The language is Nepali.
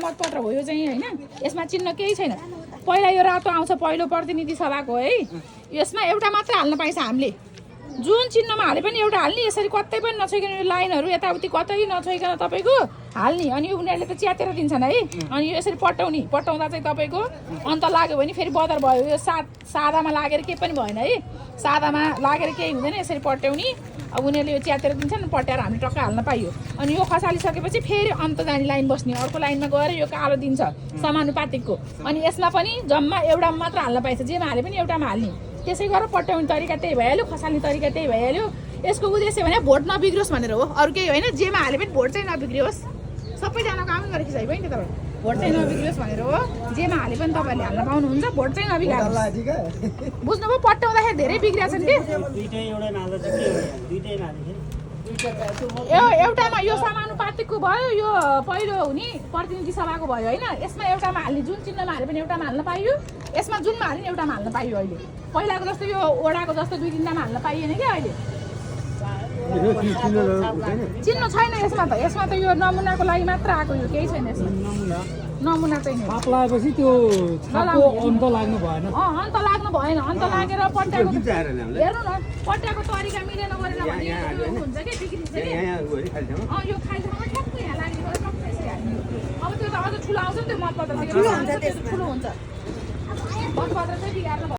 मतपत्र हो यो चाहिँ होइन यसमा चिन्ह केही छैन पहिला यो रातो आउँछ पहिलो प्रतिनिधि सभाको है यसमा एउटा मात्र हाल्न पाइन्छ हामीले जुन चिन्हमा हाले पनि एउटा हाल्ने यसरी कतै पनि नछोइकन यो लाइनहरू यताउति कतै नछोइकन तपाईँको हाल्ने अनि उनीहरूले त च्यातेर दिन्छन् है अनि यो यसरी पट्टाउँदा चाहिँ तपाईँको अन्त लाग्यो भने फेरि बदर भयो यो सादामा लागेर केही पनि भएन है सादामा लागेर केही हुँदैन यसरी पट्याउने अब उनीहरूले यो च्यातेर दिन्छन् पट्याएर हामी टक्क हाल्न पाइयो अनि यो खसालिसकेपछि फेरि अन्त जाने लाइन बस्ने अर्को लाइनमा गएर यो कालो दिन्छ समानुपातिकको अनि यसमा पनि जम्मा एउटामा मात्र हाल्न पाइन्छ जेमा हाले पनि एउटामा हाल्ने त्यसै गरेर पट्याउने तरिका त्यही भइहाल्यो खसाल्ने तरिका त्यही भइहाल्यो यसको उद्देश्य भने भोट नबिग्रियोस् भनेर हो अरू केही होइन जेमा हाले पनि भोट चाहिँ नबिग्रियोस् सबैजनाको आउनु गरेको छ बहिनी तपाईँ भोट चाहिँ नबिग्रियोस् भनेर हो जेमा हाले पनि तपाईँहरूले हाल्न पाउनुहुन्छ भोट चाहिँ नबिग्रियोस् बुझ्नुभयो पट्याउँदाखेरि धेरै बिग्रिया छन् कि एउटामा यो समानुपातिकको भयो यो पहिलो हुने प्रतिनिधि सभाको भयो होइन यसमा एउटामा हाल्ने जुन चिन्हमा हाले पनि एउटामा हाल्न पाइयो यसमा जुनमा हाल्ने एउटामा हाल्न पाइयो अहिले पहिलाको जस्तो यो ओडाको जस्तो 2-3 हाल्न पाइएन क्या अहिले चिन्ह छैन यसमा त यो नमुनाको लागि मात्र आएको यो केही छैन यसमा नमुना चाहिँ पाप लगाएपछि त्यो छापको अन्त लाग्नु भएन अन्त लागेर पट्याको हेर्नु न पट्याको तरिका मिलेन गरेर भने यो हुन्छ कि बिग्रिन्छ कि यो खाइसकेमा ठ्याक्कै यहाँ लाग्ने गरेर टक्कै यसरी हाल्ने अब त्यो त अझ ठुलो आउँछ नि त्यो मतपत्र ठुलो हुन्छ मतपत्र चाहिँ बिगार्नु